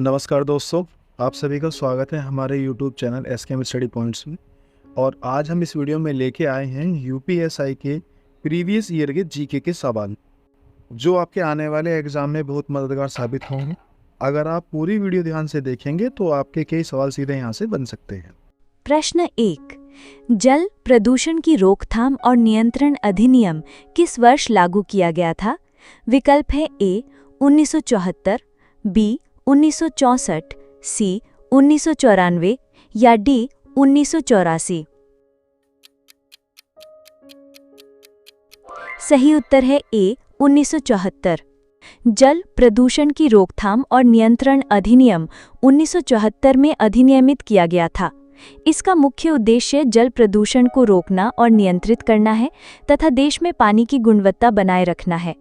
नमस्कार दोस्तों, आप सभी का स्वागत है हमारे YouTube channel SKM study points में। और आज हम इस वीडियो में लेके आए हैं यूपीएसआई के प्रीवियस ईयर के जीके के सवाल, जो आपके आने वाले एग्जाम में बहुत मददगार साबित होंगे। अगर आप पूरी वीडियो ध्यान से देखेंगे तो आपके कई सवाल सीधे यहाँ से बन सकते हैं। प्रश्न 1। जल प्रदूषण की रोकथाम और नियंत्रण अधिनियम किस वर्ष लागू किया गया था? विकल्प है ए 1974, बी 1964, सी 1994 या डी 1984। सही उत्तर है ए 1974। जल प्रदूषण की रोकथाम और नियंत्रण अधिनियम 1974 में अधिनियमित किया गया था। इसका मुख्य उद्देश्य जल प्रदूषण को रोकना और नियंत्रित करना है तथा देश में पानी की गुणवत्ता बनाए रखना है।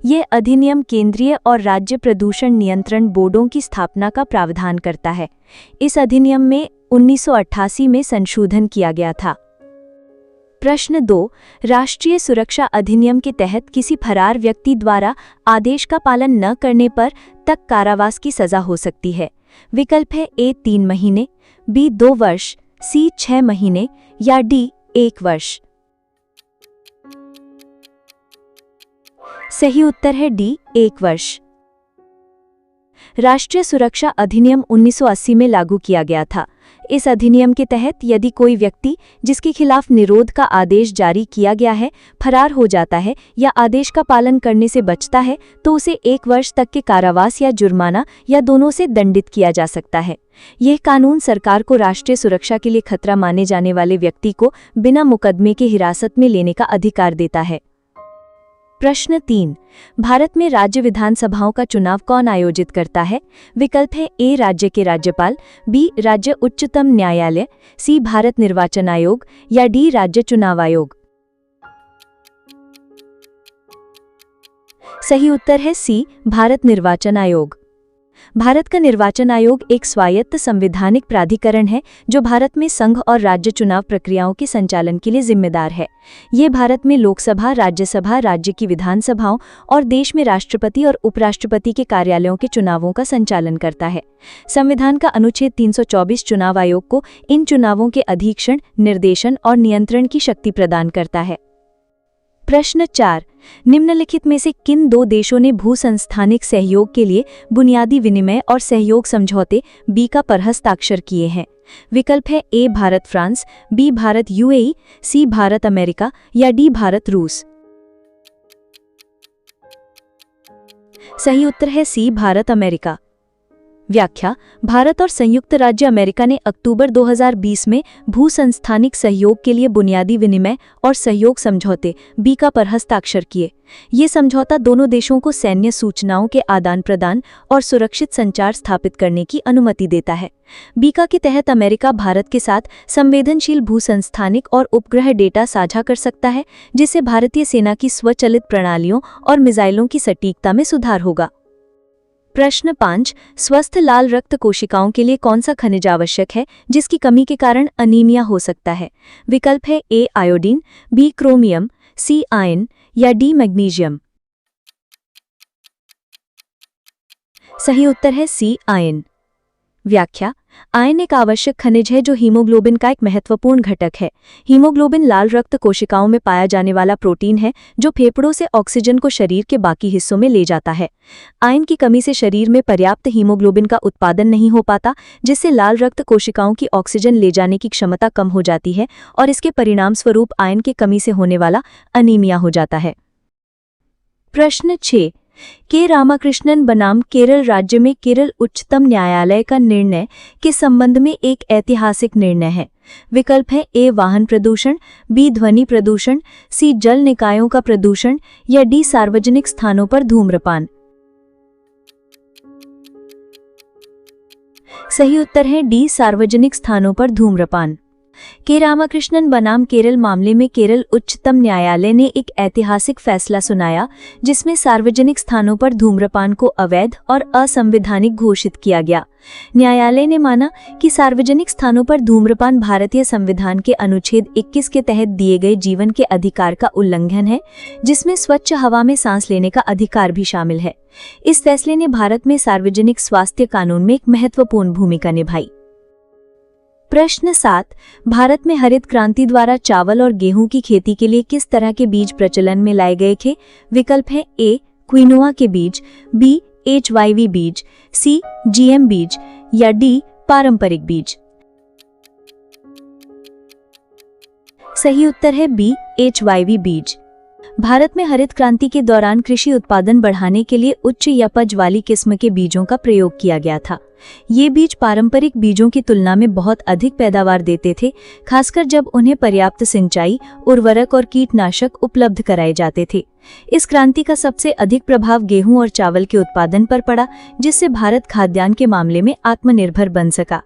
यह अधिनियम केंद्रीय और राज्य प्रदूषण नियंत्रण बोर्डों की स्थापना का प्रावधान करता है। इस अधिनियम में 1988 में संशोधन किया गया था। प्रश्न 2। राष्ट्रीय सुरक्षा अधिनियम के तहत किसी फरार व्यक्ति द्वारा आदेश का पालन न करने पर तक कारावास की सजा हो सकती है। विकल्प है ए 3 महीने, बी 2 वर्ष, सी 6 महीने या डी 1 वर्ष। सही उत्तर है डी 1 वर्ष। राष्ट्रीय सुरक्षा अधिनियम 1980 में लागू किया गया था। इस अधिनियम के तहत यदि कोई व्यक्ति जिसके खिलाफ निरोध का आदेश जारी किया गया है फरार हो जाता है या आदेश का पालन करने से बचता है तो उसे 1 वर्ष तक के कारावास या जुर्माना या दोनों से दंडित किया जा सकता है। यह कानून सरकार को राष्ट्रीय सुरक्षा के लिए खतरा माने जाने वाले व्यक्ति को बिना मुकदमे के हिरासत में लेने का अधिकार देता है। प्रश्न 3। भारत में राज्य विधानसभाओं का चुनाव कौन आयोजित करता है? विकल्प है ए राज्य के राज्यपाल, बी राज्य उच्चतम न्यायालय, सी भारत निर्वाचन आयोग या डी राज्य चुनाव आयोग। सही उत्तर है सी भारत निर्वाचन आयोग। भारत का निर्वाचन आयोग एक स्वायत्त संवैधानिक प्राधिकरण है जो भारत में संघ और राज्य चुनाव प्रक्रियाओं के संचालन के लिए जिम्मेदार है। ये भारत में लोकसभा, राज्यसभा, राज्य की विधानसभाओं और देश में राष्ट्रपति और उपराष्ट्रपति के कार्यालयों के चुनावों का संचालन करता है। संविधान का अनुच्छेद 324 चुनाव आयोग को इन चुनावों के अधीक्षण, निर्देशन और नियंत्रण की शक्ति प्रदान करता है। प्रश्न 4। निम्नलिखित में से किन 2 देशों ने भू-संस्थानिक सहयोग के लिए बुनियादी विनिमय और सहयोग समझौते बी का पर हस्ताक्षर किए हैं? विकल्प है A Bharat France, B Bharat UAE, C Bharat America या डी भारत रूस। सही उत्तर है सी भारत अमेरिका। व्याख्या। भारत और संयुक्त राज्य अमेरिका ने अक्टूबर 2020 में भू-संस्थानिक सहयोग के लिए बुनियादी विनिमय और सहयोग समझौते बी का पर हस्ताक्षर किए। ये समझौता दोनों देशों को सैन्य सूचनाओं के आदान प्रदान और सुरक्षित संचार स्थापित करने की अनुमति देता है। बीका के तहत अमेरिका भारत के साथ संवेदनशील भू-संस्थानिक और उपग्रह डेटा साझा कर सकता है, जिससे भारतीय सेना की स्वचालित प्रणालियों और मिसाइलों की सटीकता में सुधार होगा। प्रश्न 5। स्वस्थ लाल रक्त कोशिकाओं के लिए कौन सा खनिज आवश्यक है जिसकी कमी के कारण अनीमिया हो सकता है? विकल्प है A iodine, B chromium, C iron या डी मैग्नीशियम। सही उत्तर है सी आयरन। व्याख्या। आयरन एक आवश्यक खनिज है जो हीमोग्लोबिन का एक महत्वपूर्ण घटक है। हीमोग्लोबिन लाल रक्त कोशिकाओं में पाया जाने वाला प्रोटीन है जो फेफड़ों से ऑक्सीजन को शरीर के बाकी हिस्सों में ले जाता है। आयरन की कमी से शरीर में पर्याप्त हीमोग्लोबिन का उत्पादन नहीं हो पाता, जिससे लाल रक्त कोशिकाओं की ऑक्सीजन ले जाने की क्षमता कम हो जाती है और इसके परिणामस्वरूप आयरन की कमी से होने वाला अनीमिया हो जाता है। प्रश्न 6। के रामाकृष्णन बनाम केरल राज्य में केरल उच्चतम न्यायालय का निर्णय के संबंध में एक ऐतिहासिक निर्णय है। विकल्प है ए वाहन प्रदूषण, बी ध्वनि प्रदूषण, सी जल निकायों का प्रदूषण या डी सार्वजनिक स्थानों पर धूम्रपान। सही उत्तर है डी सार्वजनिक स्थानों पर धूम्रपान। के रामाकृष्णन बनाम केरल मामले में केरल उच्चतम न्यायालय ने एक ऐतिहासिक फैसला सुनाया जिसमें सार्वजनिक स्थानों पर धूम्रपान को अवैध और असंवैधानिक घोषित किया गया। न्यायालय ने माना कि सार्वजनिक स्थानों पर धूम्रपान भारतीय संविधान के अनुच्छेद 21 के तहत दिए गए जीवन के अधिकार का उल्लंघन है, जिसमें स्वच्छ हवा में सांस लेने का अधिकार भी शामिल है। इस फैसले ने भारत में सार्वजनिक स्वास्थ्य कानून में एक महत्वपूर्ण भूमिका निभाई। प्रश्न 7, भारत में हरित क्रांति द्वारा चावल और गेहूं की खेती के लिए किस तरह के बीज प्रचलन में लाए गए थे? विकल्प है ए क्विनोआ के बीज, बी HYV बीज, सी GM बीज या डी पारंपरिक बीज। सही उत्तर है बी HYV बीज। भारत में हरित क्रांति के दौरान कृषि उत्पादन बढ़ाने के लिए उच्च उपज वाली किस्म के बीजों का प्रयोग किया गया था। ये बीज पारंपरिक बीजों की तुलना में बहुत अधिक पैदावार देते थे, खासकर जब उन्हें पर्याप्त सिंचाई, उर्वरक और कीटनाशक उपलब्ध कराए जाते थे। इस क्रांति का सबसे अधिक प्रभाव गेहूं और चावल के उत्पादन पर पड़ा, जिससे भारत खाद्यान्न के मामले में आत्मनिर्भर बन सका।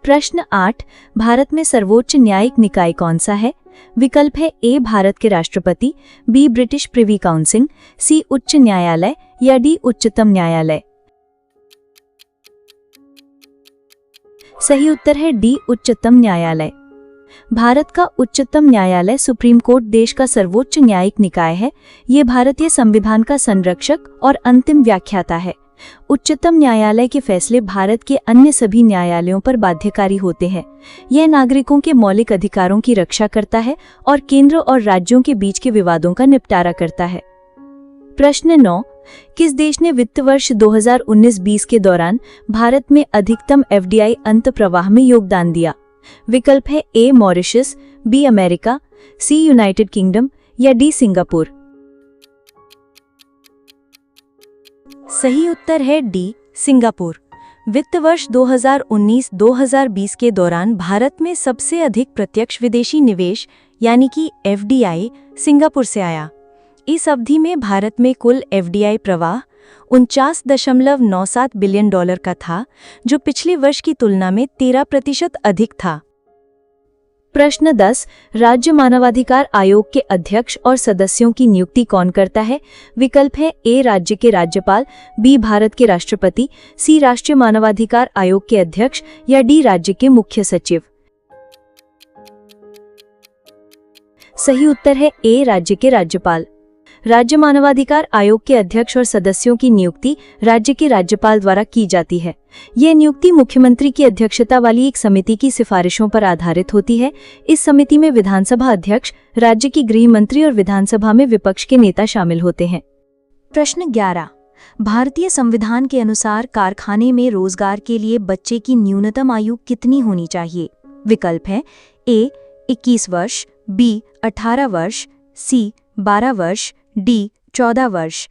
प्रश्न 8, भारत में सर्वोच्च न्यायिक निकाय कौन सा है? विकल्प है ए भारत के राष्ट्रपति, बी ब्रिटिश प्रिवी काउंसिल, सी उच्च न्यायालय या डी उच्चतम न्यायालय। सही उत्तर है डी उच्चतम न्यायालय। भारत का उच्चतम न्यायालय सुप्रीम कोर्ट देश का सर्वोच्च न्यायिक निकाय है। ये भारतीय संविधान का संरक्षक और अंतिम व्याख्याता है। उच्चतम न्यायालय के फैसले भारत के अन्य सभी न्यायालयों पर बाध्यकारी होते हैं। यह नागरिकों के मौलिक अधिकारों की रक्षा करता है और केंद्र और राज्यों के बीच के विवादों का निपटारा करता है। प्रश्न 9, किस देश ने वित्त वर्ष 2019-20 के दौरान भारत में अधिकतम FDI अंत प्रवाह में योगदान दिया? विकल्प है ए Mauritius, B America, C United kingdom या डी सिंगापुर। सही उत्तर है डी सिंगापुर। वित्त वर्ष 2019-2020 के दौरान भारत में सबसे अधिक प्रत्यक्ष विदेशी निवेश यानी कि FDI सिंगापुर से आया। इस अवधि में भारत में कुल FDI प्रवाह 49.97 बिलियन डॉलर का था, जो पिछले वर्ष की तुलना में 13% अधिक था। प्रश्न 10, राज्य मानवाधिकार आयोग के अध्यक्ष और सदस्यों की नियुक्ति कौन करता है? विकल्प है ए राज्य के राज्यपाल, बी भारत के राष्ट्रपति, सी राष्ट्रीय मानवाधिकार आयोग के अध्यक्ष या डी राज्य के मुख्य सचिव। सही उत्तर है ए राज्य के राज्यपाल। राज्य मानवाधिकार आयोग के अध्यक्ष और सदस्यों की नियुक्ति राज्य के राज्यपाल द्वारा की जाती है। यह नियुक्ति मुख्यमंत्री की अध्यक्षता वाली एक समिति की सिफारिशों पर आधारित होती है। इस समिति में विधानसभा अध्यक्ष, राज्य की गृह मंत्री और विधानसभा में विपक्ष के नेता शामिल होते हैं। प्रश्न 11, भारतीय संविधान के अनुसार कारखाने में रोजगार के लिए बच्चे की न्यूनतम आयु कितनी होनी चाहिए? विकल्प है ए 21 वर्ष, बी 18 वर्ष, सी 12 वर्ष, डी 14 वर्ष।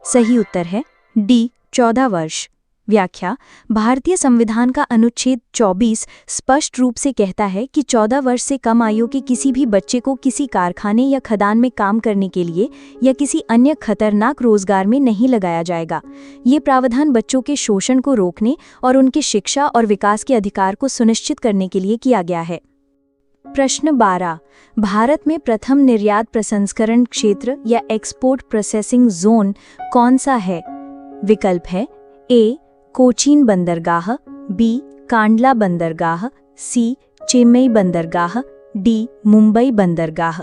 सही उत्तर है डी 14 वर्ष। व्याख्या, भारतीय संविधान का अनुच्छेद 24 स्पष्ट रूप से कहता है कि 14 वर्ष से कम आयु के किसी भी बच्चे को किसी कारखाने या खदान में काम करने के लिए या किसी अन्य खतरनाक रोजगार में नहीं लगाया जाएगा। ये प्रावधान बच्चों के शोषण को रोकने और उनके शिक्षा और विकास के अधिकार को सुनिश्चित करने के लिए किया गया है। प्रश्न 12, भारत में प्रथम निर्यात प्रसंस्करण क्षेत्र या एक्सपोर्ट प्रोसेसिंग जोन कौन सा है? विकल्प है ए कोचीन बंदरगाह, बी कांडला बंदरगाह, सी चेन्नई बंदरगाह, डी मुंबई बंदरगाह।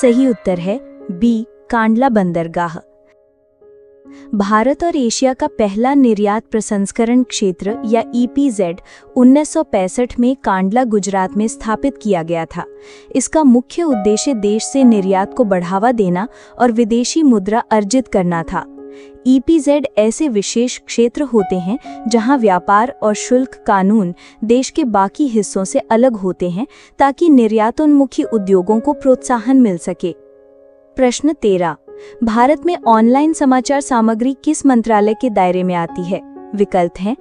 सही उत्तर है बी कांडला बंदरगाह। भारत और एशिया का पहला निर्यात प्रसंस्करण क्षेत्र या EPZ 1965 में कांडला, गुजरात में स्थापित किया गया था। इसका मुख्य उद्देश्य देश से निर्यात को बढ़ावा देना और विदेशी मुद्रा अर्जित करना था। EPZ ऐसे विशेष क्षेत्र होते हैं जहां व्यापार और शुल्क कानून देश के बाकी हिस्सों से अलग होते हैं ताकि निर्यातोन्मुखी उद्योगों को प्रोत्साहन मिल सके। प्रश्न 13, भारत में ऑनलाइन समाचार सामग्री किस मंत्रालय के दायरे में आती है? विकल्प हैं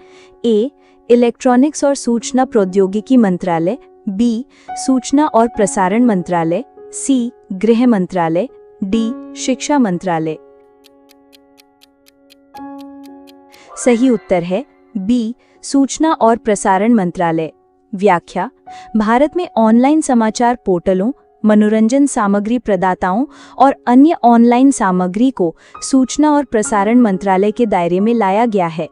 ए इलेक्ट्रॉनिक्स और सूचना प्रौद्योगिकी मंत्रालय, बी सूचना और प्रसारण मंत्रालय, सी गृह मंत्रालय, डी शिक्षा मंत्रालय। सही उत्तर है बी, सूचना और प्रसारण मंत्रालय। व्याख्या, भारत में ऑनलाइन समाचार पोर्टलों, मनोरंजन सामग्री प्रदाताओं और अन्य ऑनलाइन सामग्री को सूचना और प्रसारण मंत्रालय के दायरे में लाया गया है।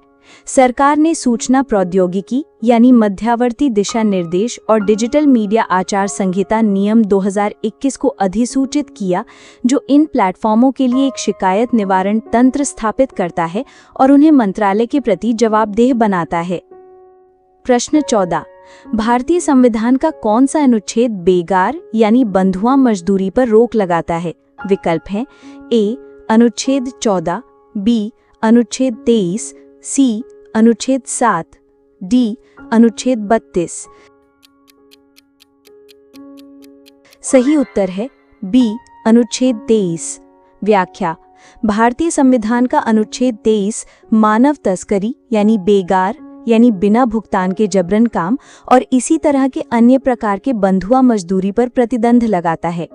सरकार ने सूचना प्रौद्योगिकी यानी मध्यावर्ती दिशा निर्देश और डिजिटल मीडिया आचार संहिता नियम 2021 को अधिसूचित किया, जो इन प्लेटफॉर्मों के लिए एक शिकायत निवारण तंत्र स्थापित करता है और उन्हें मंत्रालय के प्रति जवाबदेह बनाता है। प्रश्न 14, भारतीय संविधान का कौन सा अनुच्छेद बेगार यानी बंधुआ मजदूरी पर रोक लगाता है? विकल्प हैं ए, अनुच्छेद 14, बी, अनुच्छेद 23, सी, अनुच्छेद 7, डी, अनुच्छेद 32। सही उत्तर है बी, अनुच्छेद 23। व्याख्या, भारतीय संविधान का अनुच्छेद 23 मानव तस्करी यानी बेगार यानी बिना भुगतान के जबरन काम और इसी तरह के अन्य प्रकार के बंधुआ मजदूरी पर प्रतिबंध लगाता है।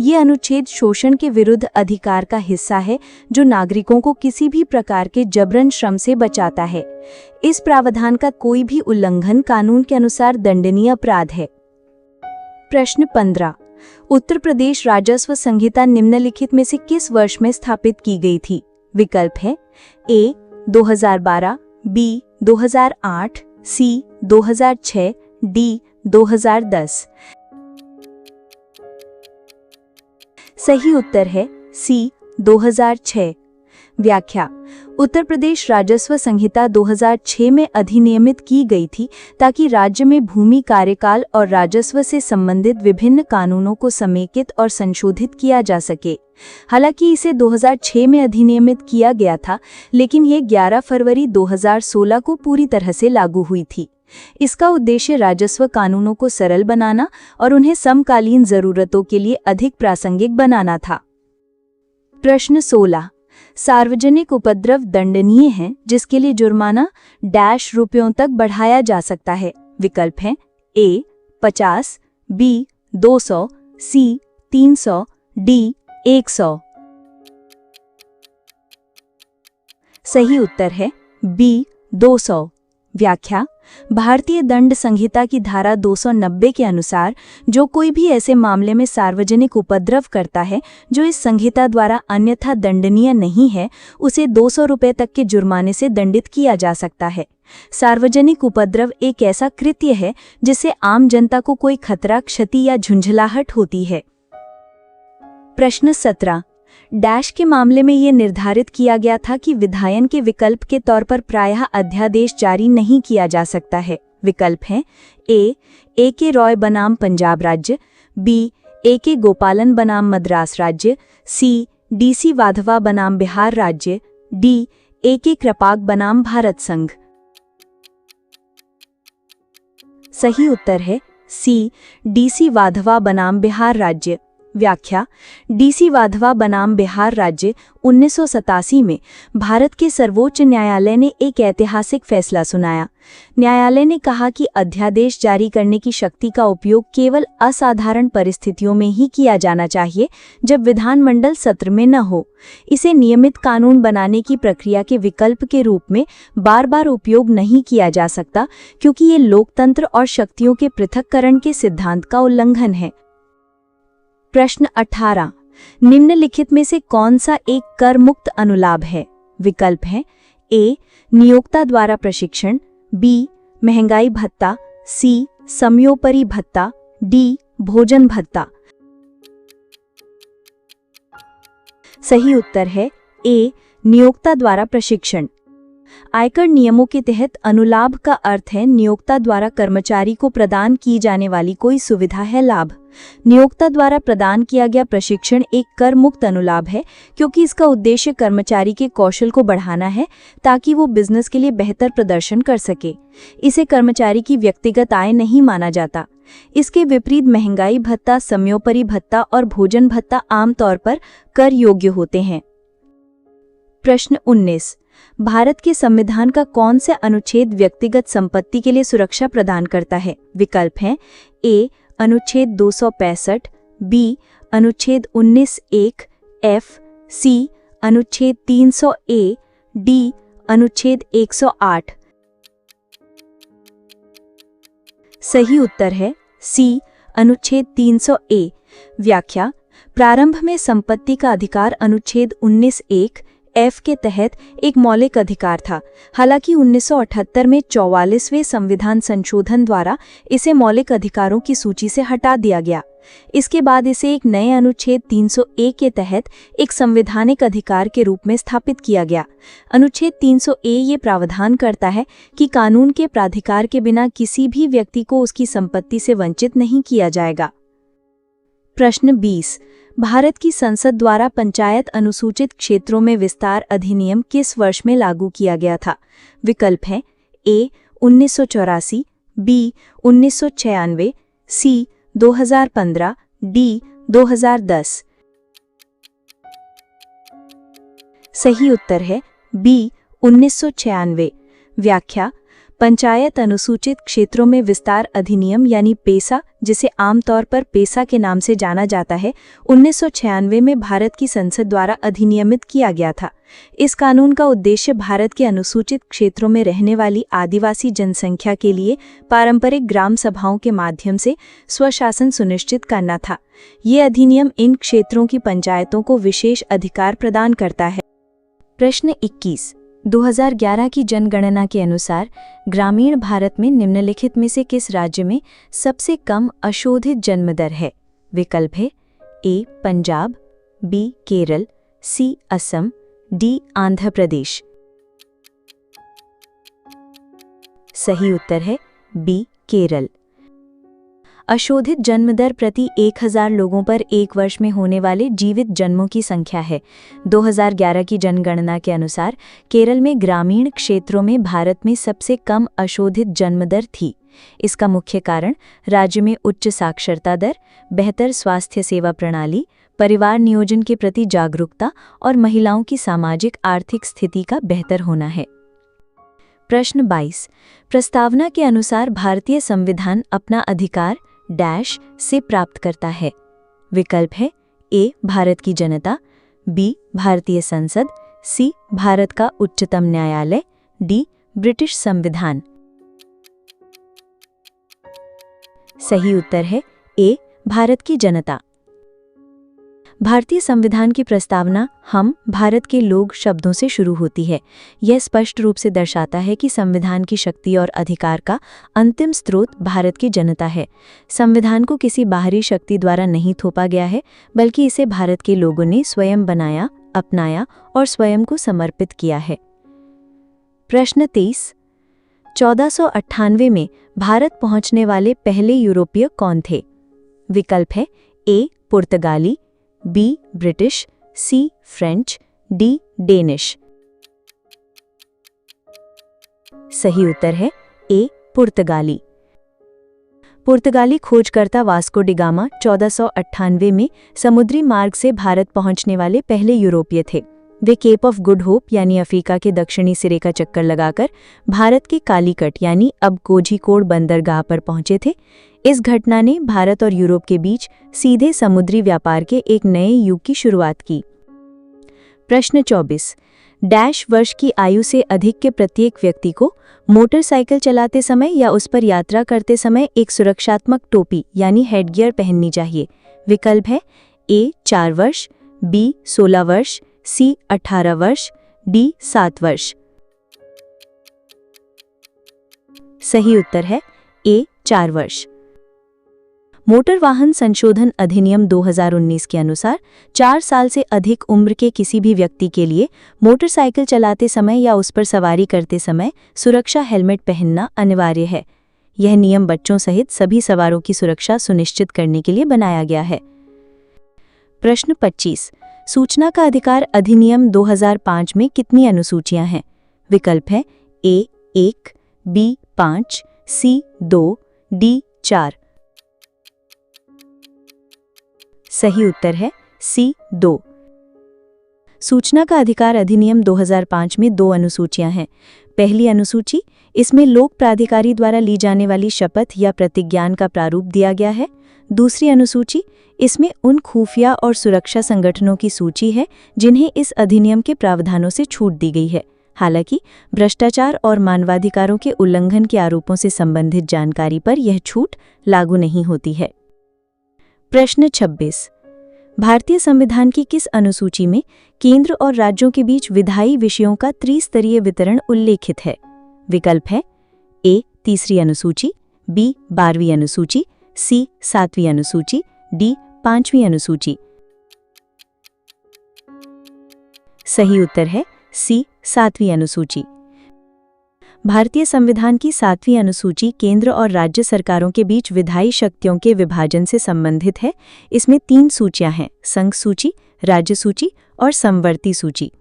ये अनुच्छेद शोषण के विरुद्ध अधिकार का हिस्सा है, जो नागरिकों को किसी भी प्रकार के जबरन श्रम से बचाता है। इस प्रावधान का कोई भी उल्लंघन कानून के अनुसार दंडनीय अपराध है। प्रश्न 15, उत्तर प्रदेश राजस्व संहिता निम्नलिखित में से किस वर्ष में स्थापित की गई थी? विकल्प है ए, 2012, बी, 2008, सी, 2006, डी, 2010। सही उत्तर है सी, 2006। व्याख्या, उत्तर प्रदेश राजस्व संहिता 2006 में अधिनियमित की गई थी ताकि राज्य में भूमि कार्यकाल और राजस्व से संबंधित विभिन्न कानूनों को समेकित और संशोधित किया जा सके। हालांकि इसे 2006 में अधिनियमित किया गया था, लेकिन ये 11 फरवरी 2016 को पूरी तरह से लागू हुई थी। इसका उद्देश्य राजस्व कानूनों को सरल बनाना और उन्हें समकालीन जरूरतों के लिए अधिक प्रासंगिक बनाना था। प्रश्न 16, सार्वजनिक उपद्रव दंडनीय है जिसके लिए जुर्माना डैश रुपयों तक बढ़ाया जा सकता है। विकल्प हैं ए, 50, बी, 200, सी, 300, डी, 100। सही उत्तर है बी, 200। व्याख्या, भारतीय दंड संहिता की धारा 290 के अनुसार जो कोई भी ऐसे मामले में सार्वजनिक उपद्रव करता है जो इस संहिता द्वारा अन्यथा दंडनीय नहीं है, उसे 200 रुपये तक के जुर्माने से दंडित किया जा सकता है। सार्वजनिक उपद्रव एक ऐसा कृत्य है जिससे आम जनता को कोई खतरा, क्षति या झुंझलाहट होती है। प्रश्न 17, डैश के मामले में ये निर्धारित किया गया था कि विधायन के विकल्प के तौर पर प्रायः अध्यादेश जारी नहीं किया जा सकता है। विकल्प हैं ए के रॉय बनाम पंजाब राज्य, बी, ए के गोपालन बनाम मद्रास राज्य, सी, DC वाधवा बनाम बिहार राज्य, डी, ए के कृपाक बनाम भारत संघ। सही उत्तर है सी, DC वाधवा बनाम बिहार राज्य। व्याख्या, DC वाधवा बनाम बिहार राज्य 1987 में भारत के सर्वोच्च न्यायालय ने एक ऐतिहासिक फैसला सुनाया। न्यायालय ने कहा कि अध्यादेश जारी करने की शक्ति का उपयोग केवल असाधारण परिस्थितियों में ही किया जाना चाहिए, जब विधानमंडल सत्र में न हो। इसे नियमित कानून बनाने की प्रक्रिया के विकल्प के रूप में बार बार उपयोग नहीं किया जा सकता, क्योंकि ये लोकतंत्र और शक्तियों के पृथक्करण के सिद्धांत का उल्लंघन है। प्रश्न 18, निम्नलिखित में से कौन सा एक कर मुक्त अनुलाभ है? विकल्प हैं ए, नियोक्ता द्वारा प्रशिक्षण, बी, महंगाई भत्ता, सी, समयोपरि भत्ता, डी, भोजन भत्ता। सही उत्तर है ए, नियोक्ता द्वारा प्रशिक्षण। आयकर नियमों के तहत अनुलाभ का अर्थ है नियोक्ता द्वारा कर्मचारी को प्रदान की जाने वाली कोई सुविधा है लाभ। नियोक्ता द्वारा प्रदान किया गया प्रशिक्षण एक कर मुक्त अनुलाभ है, क्योंकि इसका उद्देश्य कर्मचारी के कौशल को बढ़ाना है ताकि वो बिजनेस के लिए बेहतर प्रदर्शन कर सके। इसे कर्मचारी की व्यक्तिगत आय नहीं माना जाता। इसके विपरीत महंगाई भत्ता, समयोपरि भत्ता और भोजन भत्ता आमतौर पर कर योग्य होते हैं। प्रश्न 19, भारत के संविधान का कौन से अनुच्छेद व्यक्तिगत संपत्ति के लिए सुरक्षा प्रदान करता है? विकल्प हैं ए, अनुच्छेद 265, बी, अनुच्छेद 19(1) एफ, सी, अनुच्छेद 300 ए, डी, अनुच्छेद 108। सही उत्तर है सी, अनुच्छेद 300 ए। व्याख्या: प्रारंभ में संपत्ति का अधिकार अनुच्छेद 19(1) F के तहत एक मौलिक अधिकार था। हालांकि 1978 में 44वें संविधान संशोधन द्वारा इसे मौलिक अधिकारों की सूची से हटा दिया गया। इसके बाद इसे एक नए अनुच्छेद 300A के तहत एक संवैधानिक अधिकार के रूप में स्थापित किया गया। अनुच्छेद 300A ये प्रावधान करता है कि कानून के प्राधिकार के बिना किसी भी व्यक्ति को उसकी संपत्ति से वंचित नहीं किया जाएगा। प्रश्न 20। भारत की संसद द्वारा पंचायत अनुसूचित क्षेत्रों में विस्तार अधिनियम किस वर्ष में लागू किया गया था? विकल्प हैं ए 1984, बी 1996, सी 2015, डी 2010। सही उत्तर है बी 1996। व्याख्या: पंचायत अनुसूचित क्षेत्रों में विस्तार अधिनियम यानी पेसा, जिसे आमतौर पर पेसा के नाम से जाना जाता है, 1996 में भारत की संसद द्वारा अधिनियमित किया गया था। इस कानून का उद्देश्य भारत के अनुसूचित क्षेत्रों में रहने वाली आदिवासी जनसंख्या के लिए पारंपरिक ग्राम सभाओं के माध्यम से स्वशासन सुनिश्चित करना था। ये अधिनियम इन क्षेत्रों की पंचायतों को विशेष अधिकार प्रदान करता है। प्रश्न 21। 2011 की जनगणना के अनुसार ग्रामीण भारत में निम्नलिखित में से किस राज्य में सबसे कम अशोधित जन्म दर है? विकल्प है ए पंजाब, बी केरल, सी असम, डी आंध्र प्रदेश। सही उत्तर है बी केरल। अशोधित जन्म दर प्रति 1000 लोगों पर एक वर्ष में होने वाले जीवित जन्मों की संख्या है। 2011 की जनगणना के अनुसार केरल में ग्रामीण क्षेत्रों में भारत में सबसे कम अशोधित जन्म दर थी। इसका मुख्य कारण राज्य में उच्च साक्षरता दर, बेहतर स्वास्थ्य सेवा प्रणाली, परिवार नियोजन के प्रति जागरूकता और महिलाओं की सामाजिक आर्थिक स्थिति का बेहतर होना है। प्रश्न 22। प्रस्तावना के अनुसार भारतीय संविधान अपना अधिकार डैश से प्राप्त करता है। विकल्प है ए भारत की जनता, बी भारतीय संसद, सी भारत का उच्चतम न्यायालय, डी ब्रिटिश संविधान। सही उत्तर है ए भारत की जनता। भारतीय संविधान की प्रस्तावना हम भारत के लोग शब्दों से शुरू होती है। यह स्पष्ट रूप से दर्शाता है कि संविधान की शक्ति और अधिकार का अंतिम स्रोत भारत की जनता है। संविधान को किसी बाहरी शक्ति द्वारा नहीं थोपा गया है, बल्कि इसे भारत के लोगों ने स्वयं बनाया, अपनाया और स्वयं को समर्पित किया है। प्रश्न 23। 1498 में भारत पहुंचने वाले पहले यूरोपीय कौन थे? विकल्प है ए पुर्तगाली, बी ब्रिटिश, सी फ्रेंच, डी डेनिश। सही उत्तर है ए पुर्तगाली। पुर्तगाली खोजकर्ता वास्को डी गामा 1498 में समुद्री मार्ग से भारत पहुंचने वाले पहले यूरोपीय थे। वे केप ऑफ गुड होप यानी अफ्रीका के दक्षिणी सिरे का चक्कर लगाकर भारत के कालीकट यानी अब कोझिकोड बंदरगाह पर पहुंचे थे। इस घटना ने भारत और यूरोप के बीच सीधे समुद्री व्यापार के एक नए युग की शुरुआत की। प्रश्न 24। डैश वर्ष की आयु से अधिक के प्रत्येक व्यक्ति को मोटरसाइकिल चलाते समय या उस पर यात्रा करते समय एक सुरक्षात्मक टोपी यानी हेडगियर पहननी चाहिए। विकल्प है ए 4 वर्ष, बी 16 वर्ष, सी 18 वर्ष, डी 7 वर्ष। सही उत्तर है ए 4 वर्ष। मोटर वाहन संशोधन अधिनियम 2019 के अनुसार 4 साल से अधिक उम्र के किसी भी व्यक्ति के लिए मोटरसाइकिल चलाते समय या उस पर सवारी करते समय सुरक्षा हेलमेट पहनना अनिवार्य है। यह नियम बच्चों सहित सभी सवारों की सुरक्षा सुनिश्चित करने के लिए बनाया गया है। प्रश्न 25। सूचना का अधिकार अधिनियम 2005 में कितनी अनुसूचियां हैं? विकल्प है ए 1, बी 5, सी 2, डी 4। सही उत्तर है सी 2। सूचना का अधिकार अधिनियम 2005 में 2 अनुसूचियां हैं। पहली अनुसूची, इसमें लोक प्राधिकारी द्वारा ली जाने वाली शपथ या प्रतिज्ञान का प्रारूप दिया गया है। दूसरी अनुसूची, इसमें उन खुफिया और सुरक्षा संगठनों की सूची है जिन्हें इस अधिनियम के प्रावधानों से छूट दी गई है। हालांकि भ्रष्टाचार और मानवाधिकारों के उल्लंघन के आरोपों से संबंधित जानकारी पर यह छूट लागू नहीं होती है। प्रश्न 26। भारतीय संविधान की किस अनुसूची में केंद्र और राज्यों के बीच विधायी विषयों का त्रिस्तरीय वितरण उल्लेखित है? विकल्प है ए तीसरी अनुसूची, बी 12वीं अनुसूची, सी 7वीं अनुसूची, डी 5वीं अनुसूची। सही उत्तर है सी 7वीं अनुसूची। भारतीय संविधान की 7वीं अनुसूची केंद्र और राज्य सरकारों के बीच विधायी शक्तियों के विभाजन से संबंधित है। इसमें 3 सूचियां हैं, संघ सूची, राज्य सूची और समवर्ती सूची।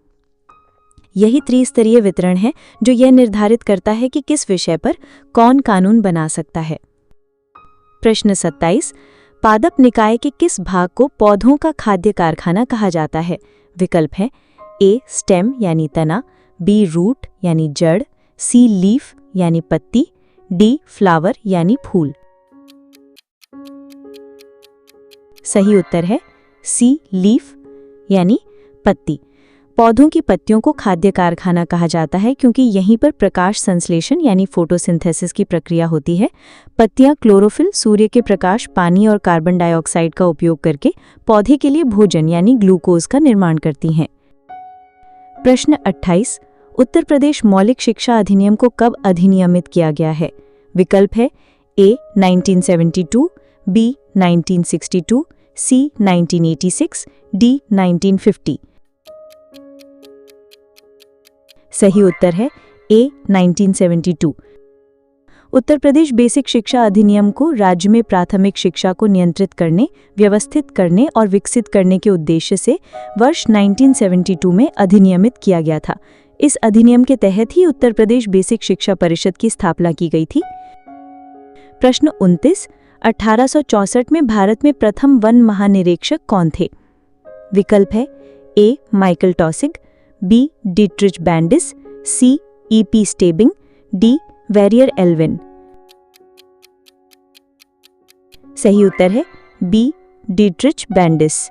यही त्रिस्तरीय वितरण है जो यह निर्धारित करता है कि किस विषय पर कौन कानून बना सकता है। प्रश्न 27। पादप निकाय के किस भाग को पौधों का खाद्य कारखाना कहा जाता है? विकल्प है ए स्टेम यानी तना, बी रूट यानी जड़, सी लीफ यानी पत्ती, डी फ्लावर यानी फूल। सही उत्तर है सी लीफ यानी पत्ती। पौधों की पत्तियों को खाद्य कारखाना कहा जाता है क्योंकि यहीं पर प्रकाश संश्लेषण यानी फोटोसिंथेसिस की प्रक्रिया होती है। पत्तियां क्लोरोफिल, सूर्य के प्रकाश, पानी और कार्बन डाइऑक्साइड का उपयोग करके पौधे के लिए भोजन यानी ग्लूकोज का निर्माण करती हैं। प्रश्न 28। उत्तर प्रदेश मौलिक शिक्षा अधिनियम को कब अधिनियमित किया गया है? विकल्प है ए 1972, बी 1962, सी 1986, डी 1950। सही उत्तर है ए 1972। उत्तर प्रदेश बेसिक शिक्षा अधिनियम को राज्य में प्राथमिक शिक्षा को नियंत्रित करने, व्यवस्थित करने और विकसित करने के उद्देश्य से वर्ष 1972 में अधिनियमित किया गया था। इस अधिनियम के तहत ही उत्तर प्रदेश बेसिक शिक्षा परिषद की स्थापना की गई थी। प्रश्न 29। 1864 में भारत में प्रथम वन महानिरीक्षक कौन थे? विकल्प है A Michael Taussig, B Dietrich Brandis, C E P. Stebbing, D Verrier Elwin. सही उत्तर है B Dietrich Brandis.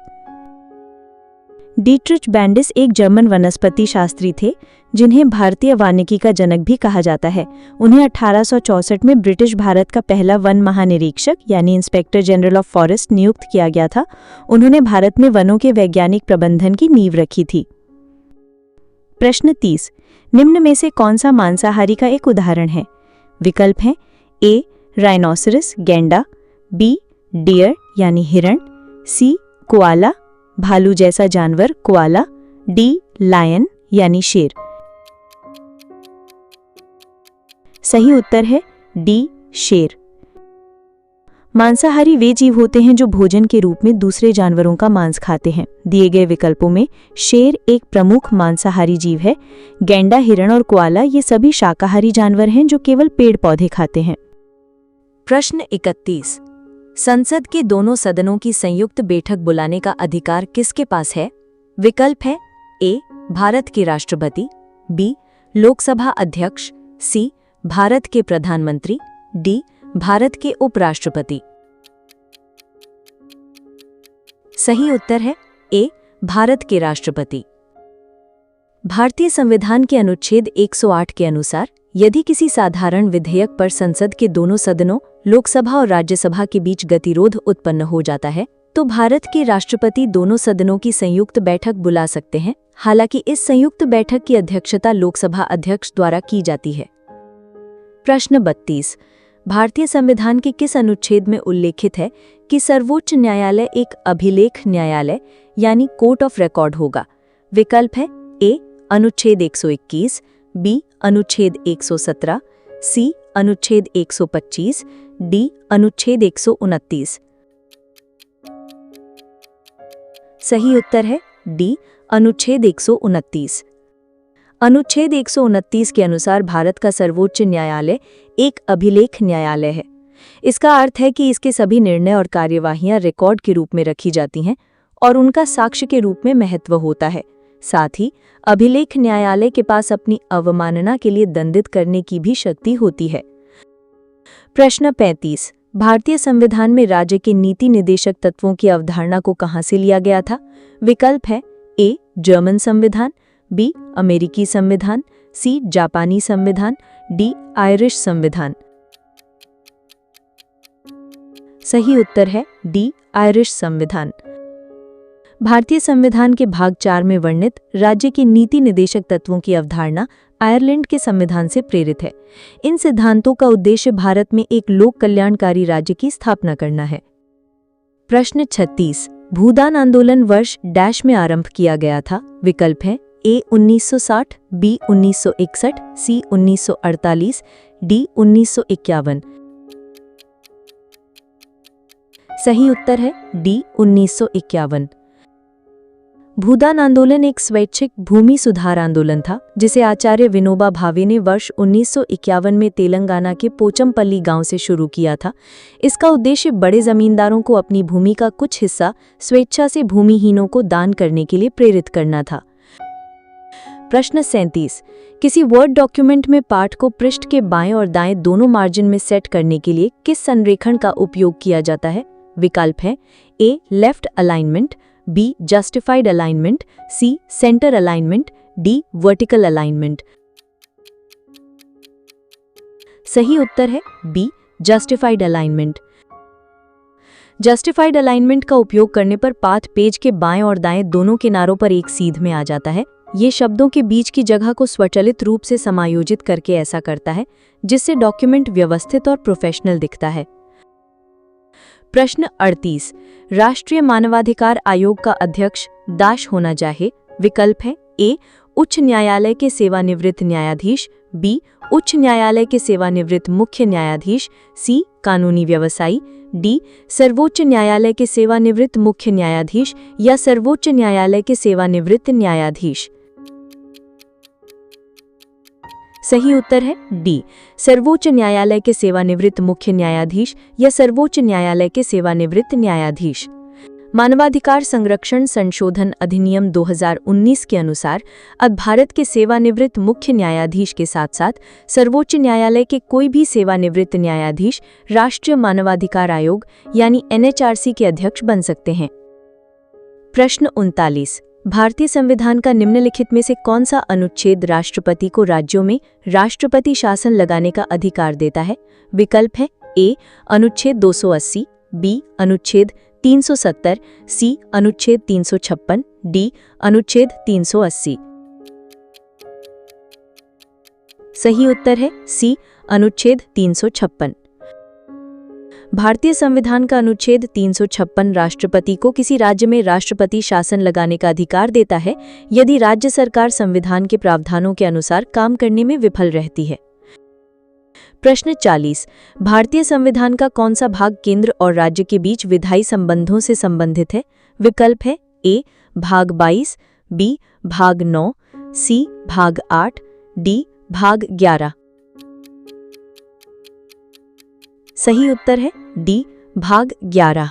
Dietrich Brandis एक जर्मन वनस्पति शास्त्री थे जिन्हें भारतीय वानिकी का जनक भी कहा जाता है। उन्हें 1864 में ब्रिटिश भारत का पहला वन महानिरीक्षक यानी इंस्पेक्टर जनरल ऑफ फॉरेस्ट नियुक्त किया गया था। उन्होंने भारत में वनों के वैज्ञानिक प्रबंधन की नींव रखी थी। प्रश्न 30। निम्न में से कौन सा मांसाहारी का एक उदाहरण है? विकल्प हैं ए राइनोसरस गैंडा, बी डियर यानी हिरण, सी कोआला भालू जैसा जानवर कोआला, डी लायन यानी शेर। सही उत्तर है डी शेर। मांसाहारी वे जीव होते हैं जो भोजन के रूप में दूसरे जानवरों का मांस खाते हैं। दिए गए विकल्पों में शेर एक प्रमुख मांसाहारी जीव है। गैंडा, हिरण और कोआला ये सभी शाकाहारी जानवर हैं जो केवल पेड़ पौधे खाते हैं। प्रश्न 31। संसद के दोनों सदनों की संयुक्त बैठक बुलाने का अधिकार किसके पास है? विकल्प है ए भारत के राष्ट्रपति, बी लोकसभा अध्यक्ष, सी भारत के प्रधानमंत्री, डी भारत के उपराष्ट्रपति। सही उत्तर है ए भारत के राष्ट्रपति। भारतीय संविधान के अनुच्छेद 108 के अनुसार यदि किसी साधारण विधेयक पर संसद के दोनों सदनों लोकसभा और राज्यसभा के बीच गतिरोध उत्पन्न हो जाता है तो भारत के राष्ट्रपति दोनों सदनों की संयुक्त बैठक बुला सकते हैं। हालांकि इस संयुक्त बैठक की अध्यक्षता लोकसभा अध्यक्ष द्वारा की जाती है। प्रश्न 32। भारतीय संविधान के किस अनुच्छेद में उल्लेखित है कि सर्वोच्च न्यायालय एक अभिलेख न्यायालय यानी कोर्ट ऑफ रिकॉर्ड होगा? विकल्प है ए अनुच्छेद 121, बी अनुच्छेद 117, सी अनुच्छेद 125, डी अनुच्छेद 129। सही उत्तर है डी अनुच्छेद 129। अनुच्छेद 129 के अनुसार भारत का सर्वोच्च न्यायालय एक अभिलेख न्यायालय है। इसका अर्थ है कि इसके सभी निर्णय और कार्यवाहियां रिकॉर्ड के रूप में रखी जाती हैं और उनका साक्ष्य के रूप में महत्व होता है। साथ ही अभिलेख न्यायालय के पास अपनी अवमानना के लिए दंडित करने की भी शक्ति होती है। प्रश्न 35। भारतीय संविधान में राज्य के नीति निदेशक तत्वों की अवधारणा को कहां से लिया गया था? विकल्प है ए जर्मन संविधान, बी अमेरिकी संविधान, सी जापानी संविधान, डी आयरिश संविधान। सही उत्तर है डी आयरिश संविधान। भारतीय संविधान के भाग 4 में वर्णित राज्य के नीति निदेशक तत्वों की अवधारणा आयरलैंड के संविधान से प्रेरित है। इन सिद्धांतों का उद्देश्य भारत में एक लोक कल्याणकारी राज्य की स्थापना करना है। प्रश्न 36। भूदान आंदोलन वर्ष डैश में आरंभ किया गया था। विकल्प है ए 1960, बी 1961, सी 1948, डी 1951। सही उत्तर है डी 1951। भूदान आंदोलन एक स्वैच्छिक भूमि सुधार आंदोलन था जिसे आचार्य विनोबा भावे ने वर्ष 1951 में तेलंगाना के पोचमपल्ली गांव से शुरू किया था। इसका उद्देश्य बड़े जमींदारों को अपनी भूमि का कुछ हिस्सा स्वेच्छा से भूमिहीनों को दान करने के लिए प्रेरित करना था। प्रश्न 37। किसी वर्ड डॉक्यूमेंट में पाठ को पृष्ठ के बाएं और दाएं दोनों मार्जिन में सेट करने के लिए किस संरेखण का उपयोग किया जाता है? विकल्प है A left alignment, B justified alignment, C centre alignment, D vertical alignment. सही उत्तर है B justified alignment. Justified alignment का उपयोग करने पर पाठ पेज के बाएं और दाएं दोनों किनारों पर एक सीध में आ जाता है। ये शब्दों के बीच की जगह को स्वचालित रूप से समायोजित करके ऐसा करता है जिससे डॉक्यूमेंट व्यवस्थित और प्रोफेशनल दिखता है। प्रश्न 38। राष्ट्रीय मानवाधिकार आयोग का अध्यक्ष दाश होना चाहिए। विकल्प है ए उच्च न्यायालय के सेवानिवृत्त न्यायाधीश, बी उच्च न्यायालय के सेवानिवृत्त मुख्य न्यायाधीश, सी कानूनी व्यवसायी, डी सर्वोच्च न्यायालय के सेवानिवृत्त मुख्य न्यायाधीश या सर्वोच्च न्यायालय के सेवानिवृत्त न्यायाधीश। सही उत्तर है डी सर्वोच्च न्यायालय के सेवानिवृत्त मुख्य न्यायाधीश या सर्वोच्च न्यायालय के सेवानिवृत्त न्यायाधीश। मानवाधिकार संरक्षण संशोधन अधिनियम 2019 के अनुसार अब भारत के सेवानिवृत्त मुख्य न्यायाधीश के साथ साथ सर्वोच्च न्यायालय के कोई भी सेवानिवृत्त न्यायाधीश राष्ट्रीय मानवाधिकार आयोग यानी NHRC के अध्यक्ष बन सकते हैं। प्रश्न 39। भारतीय संविधान का निम्नलिखित में से कौन सा अनुच्छेद राष्ट्रपति को राज्यों में राष्ट्रपति शासन लगाने का अधिकार देता है? विकल्प है ए अनुच्छेद 280, बी अनुच्छेद 370, सी अनुच्छेद 356, डी अनुच्छेद 380। सही उत्तर है सी अनुच्छेद 356। भारतीय संविधान का अनुच्छेद 356 राष्ट्रपति को किसी राज्य में राष्ट्रपति शासन लगाने का अधिकार देता है यदि राज्य सरकार संविधान के प्रावधानों के अनुसार काम करने में विफल रहती है। प्रश्न 40। भारतीय संविधान का कौन सा भाग केंद्र और राज्य के बीच विधायी संबंधों से संबंधित है? विकल्प है ए भाग 22, बी भाग 9, सी भाग 8, डी भाग 11। सही उत्तर है डी भाग 11।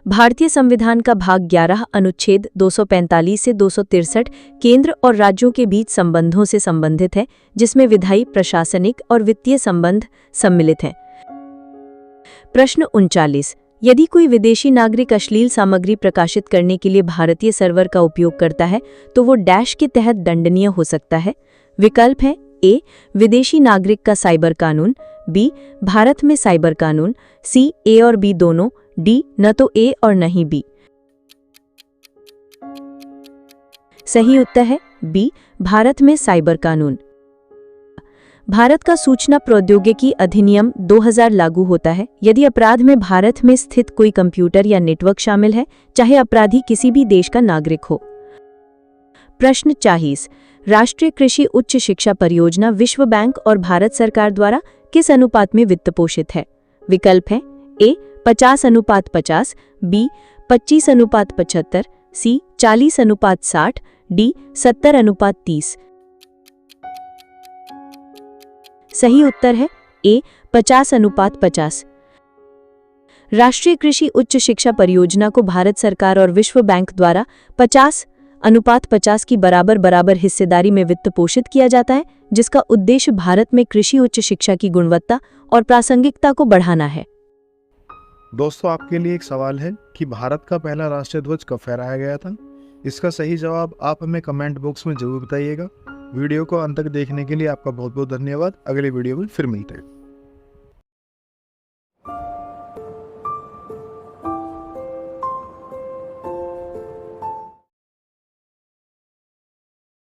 भारतीय संविधान का भाग 11 अनुच्छेद 245 से 263 केंद्र और राज्यों के बीच संबंधों से संबंधित है जिसमें विधायी, प्रशासनिक और वित्तीय संबंध सम्मिलित हैं। प्रश्न 39। यदि कोई विदेशी नागरिक अश्लील सामग्री प्रकाशित करने के लिए भारतीय सर्वर का उपयोग करता है तो वो डैश के तहत दंडनीय हो सकता है। विकल्प है ए विदेशी नागरिक का साइबर कानून, बी भारत में साइबर कानून, सी ए और बी दोनों, डी न तो ए और न ही बी। सही उत्तर है बी भारत में साइबर कानून। भारत का सूचना प्रौद्योगिकी अधिनियम 2000 लागू होता है यदि अपराध में भारत में स्थित कोई कंप्यूटर या नेटवर्क शामिल है, चाहे अपराधी किसी भी देश का नागरिक हो। प्रश्न 40। राष्ट्रीय कृषि उच्च शिक्षा परियोजना विश्व बैंक और भारत सरकार द्वारा किस अनुपात में वित्त पोषित है? विकल्प है ए 50:50, बी 25:75, सी 40:60, डी 70:30। सही उत्तर है ए 50:50। राष्ट्रीय कृषि उच्च शिक्षा परियोजना को भारत सरकार और विश्व बैंक द्वारा 50:50 की बराबर हिस्सेदारी में वित्त पोषित किया जाता है जिसका उद्देश्य भारत में कृषि उच्च शिक्षा की गुणवत्ता और प्रासंगिकता को बढ़ाना है। दोस्तों, आपके लिए एक सवाल है कि भारत का पहला राष्ट्रीय ध्वज कब फहराया गया था? इसका सही जवाब आप हमें कमेंट बॉक्स में जरूर बताइएगा। वीडियो को अंत तक देखने के लिए आपका बहुत बहुत धन्यवाद। अगले वीडियो में फिर मिलते हैं।